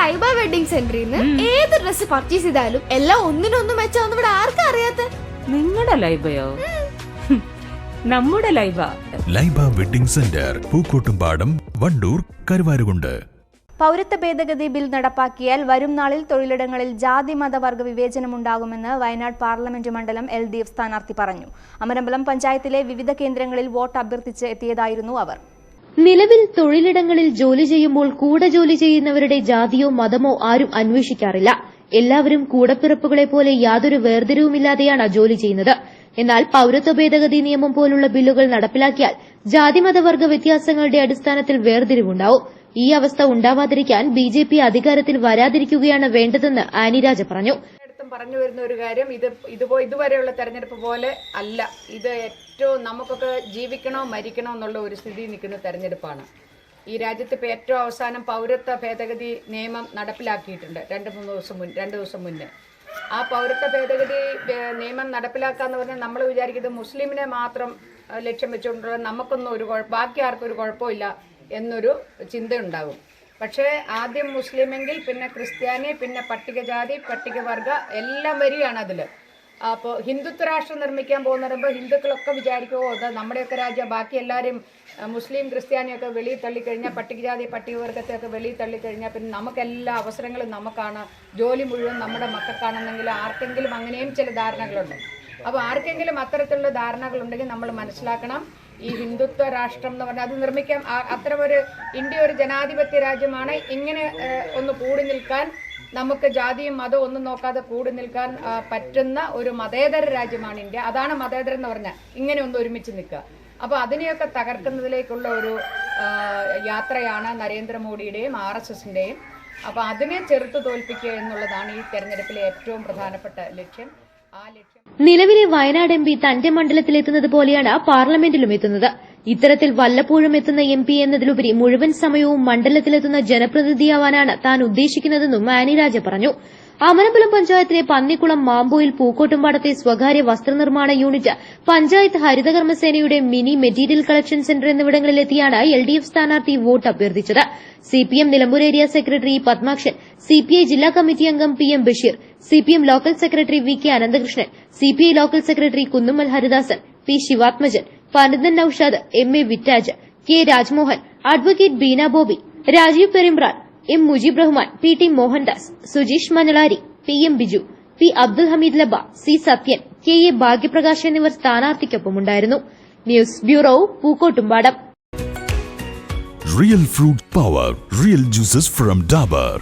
Laiba wedding സെന്ററിൽ നിന്ന് ഏത് ഡ്രസ് പർച്ചേസ് ചെയ്താലും എല്ലാം ഒന്നിനൊന്നും മെച്ചാന്ന് ഇവിടെ ആർക്കും അറിയാത്ത. നിങ്ങളുടെ ലൈബയോ? നമ്മുടെ ലൈബ. Laiba wedding centre, Pookkottumpadam, Wandoor, Karuvarakundu. പൗരത്വ ഭേദഗതി ബിൽ നടപ്പാക്കിയാൽ വരും നാളിൽ തൊഴിലിടങ്ങളിൽ ജാതി മതവർഗ വിവേചനമുണ്ടാകുമെന്ന് വയനാട് പാർലമെന്റ് മണ്ഡലം LDF സ്ഥാനാർത്ഥി പറഞ്ഞു. അമരമ്പലം പഞ്ചായത്തിലെ വിവിധ കേന്ദ്രങ്ങളിൽ വോട്ട് അഭ്യർത്ഥിച്ച് എത്തിയതായിരുന്നു അവർ. നിലവിൽ തൊഴിലിടങ്ങളിൽ ജോലി ചെയ്യുമ്പോൾ കൂടെ ജോലി ചെയ്യുന്നവരുടെ ജാതിയോ മതമോ ആരും അന്വേഷിക്കാറില്ല. എല്ലാവരും കൂടപ്പിറപ്പുകളെ പോലെ യാതൊരു വേർതിരിവുമില്ലാതെയാണ് ജോലി ചെയ്യുന്നത്. എന്നാൽ പൌരത്വ ഭേദഗതി നിയമം പോലുള്ള ബില്ലുകൾ നടപ്പിലാക്കിയാൽ ജാതിമതവർഗ വ്യത്യാസങ്ങളുടെ അടിസ്ഥാനത്തിൽ വേർതിരിവുണ്ടാവും. ഈ അവസ്ഥ ഉണ്ടാവാതിരിക്കാൻ BJP അധികാരത്തിൽ വരാതിരിക്കുകയാണ് വേണ്ടതെന്ന് ആനിരാജ പറഞ്ഞു. പറഞ്ഞു വരുന്ന ഒരു കാര്യം, ഇതുവരെയുള്ള തെരഞ്ഞെടുപ്പ് പോലെ അല്ല. ഇത് ഏറ്റവും നമുക്കൊക്കെ ജീവിക്കണോ മരിക്കണോ എന്നുള്ള ഒരു സ്ഥിതി നിൽക്കുന്ന തെരഞ്ഞെടുപ്പാണ്. ഈ രാജ്യത്ത് ഇപ്പോൾ ഏറ്റവും അവസാനം പൗരത്വ ഭേദഗതി നിയമം നടപ്പിലാക്കിയിട്ടുണ്ട് 2 ദിവസം മുന്നേ. ആ പൗരത്വ ഭേദഗതി നിയമം നടപ്പിലാക്കാന്ന് പറഞ്ഞാൽ നമ്മൾ വിചാരിക്കുന്നത് മുസ്ലിമിനെ മാത്രം ലക്ഷ്യം വെച്ചുകൊണ്ടുള്ള നമുക്കൊന്നും ബാക്കി ആർക്കും ഒരു കുഴപ്പമില്ല എന്നൊരു ചിന്തയുണ്ടാകും. പക്ഷേ ആദ്യം മുസ്ലിമെങ്കിൽ പിന്നെ ക്രിസ്ത്യാനി, പിന്നെ പട്ടികജാതി, പട്ടികവർഗ എല്ലാം വരികയാണ് അതിൽ. അപ്പോൾ ഹിന്ദുത്വ രാഷ്ട്രം നിർമ്മിക്കാൻ പോകുന്നപ്പോൾ ഹിന്ദുക്കളൊക്കെ വിചാരിക്കുമോ അത് നമ്മുടെയൊക്കെ രാജ്യം, ബാക്കി എല്ലാവരും മുസ്ലിം ക്രിസ്ത്യാനിയൊക്കെ വെളിയിൽ തള്ളിക്കഴിഞ്ഞാൽ, പട്ടികജാതി പട്ടികവർഗത്തെയൊക്കെ വെളിയിൽ തള്ളിക്കഴിഞ്ഞാൽ പിന്നെ നമുക്കെല്ലാ അവസരങ്ങളും നമുക്കാണ്, ജോലി മുഴുവൻ നമ്മുടെ മക്കൾക്കാണെന്നെങ്കിൽ ആർക്കെങ്കിലും അങ്ങനെയും ചില ധാരണകളുണ്ട്. അപ്പോൾ ആർക്കെങ്കിലും അത്തരത്തിലുള്ള ധാരണകളുണ്ടെങ്കിൽ നമ്മൾ മനസ്സിലാക്കണം, ഈ ഹിന്ദുത്വ രാഷ്ട്രം എന്ന് പറഞ്ഞാൽ അത് നിർമ്മിക്കാൻ അത്തരമൊരു ഇന്ത്യ ഒരു ജനാധിപത്യ രാജ്യമാണ്. ഇങ്ങനെ ഒന്ന് കൂടി നിൽക്കാൻ, നമുക്ക് ജാതിയും മതവും ഒന്നും നോക്കാതെ കൂടി നിൽക്കാൻ പറ്റുന്ന ഒരു മതേതര രാജ്യമാണ് ഇന്ത്യ. അതാണ് മതേതരം എന്ന് പറഞ്ഞാൽ, ഇങ്ങനെ ഒന്ന് ഒരുമിച്ച് നിൽക്കുക. അപ്പോൾ അതിനെയൊക്കെ തകർക്കുന്നതിലേക്കുള്ള ഒരു യാത്രയാണ് നരേന്ദ്രമോദിയുടെയും RSSന്റെയും. അപ്പോൾ അതിനെ ചെറുത്തു തോൽപ്പിക്കുക എന്നുള്ളതാണ് ഈ തെരഞ്ഞെടുപ്പിലെ ഏറ്റവും പ്രധാനപ്പെട്ട ലക്ഷ്യം. നിലവിലെ വയനാട് MP തന്റെ മണ്ഡലത്തിലെത്തുന്നത് പോലെയാണ് പാർലമെന്റിലും എത്തുന്നത്. ഇത്തരത്തിൽ വല്ലപ്പോഴും എത്തുന്ന MP എന്നതിലുപരി മുഴുവൻ സമയവും മണ്ഡലത്തിലെത്തുന്ന ജനപ്രതിനിധിയാവാനാണ് താൻ ഉദ്ദേശിക്കുന്നതെന്നും ആനിരാജ പറഞ്ഞു. അമരമ്പലം പഞ്ചായത്തിലെ പന്നിക്കുളം മാമ്പോയിൽ പൂക്കോട്ടുംപാടത്തെ സ്വകാര്യ വസ്ത്രനിർമ്മാണ യൂണിറ്റ്, പഞ്ചായത്ത് ഹരിതകർമ്മസേനയുടെ മിനി മെറ്റീരിയൽ കളക്ഷൻ സെന്റർ എന്നിവിടങ്ങളിലെത്തിയാണ് LDF സ്ഥാനാർത്ഥി വോട്ട് അഭ്യർത്ഥിച്ചത്. CPM Nilambur area secretary Padmakshan, CPI ജില്ലാ കമ്മിറ്റി അംഗം PM ബഷീർ, CPM local secretary VK Ananthakrishnan, CPI local secretary Kunnummal Haridasan, P Sivathmajan, Panandan Noushad, MA Vittaj, K Rajmohan, advocate Beena Bobby, Rajeev Perumpran, M Mujeeb Rahman, PT Mohandas, Sujeesh Manjalari, PM Biju, P Abdul Hameed Laba, C Sathyan, KA Bhagyaprakash എന്നിവർ സ്ഥാനാർത്ഥിക്കൊപ്പമുണ്ടായിരുന്നു. News bureau, Pookkottumpadam. Real fruit power, real juices from Dabur.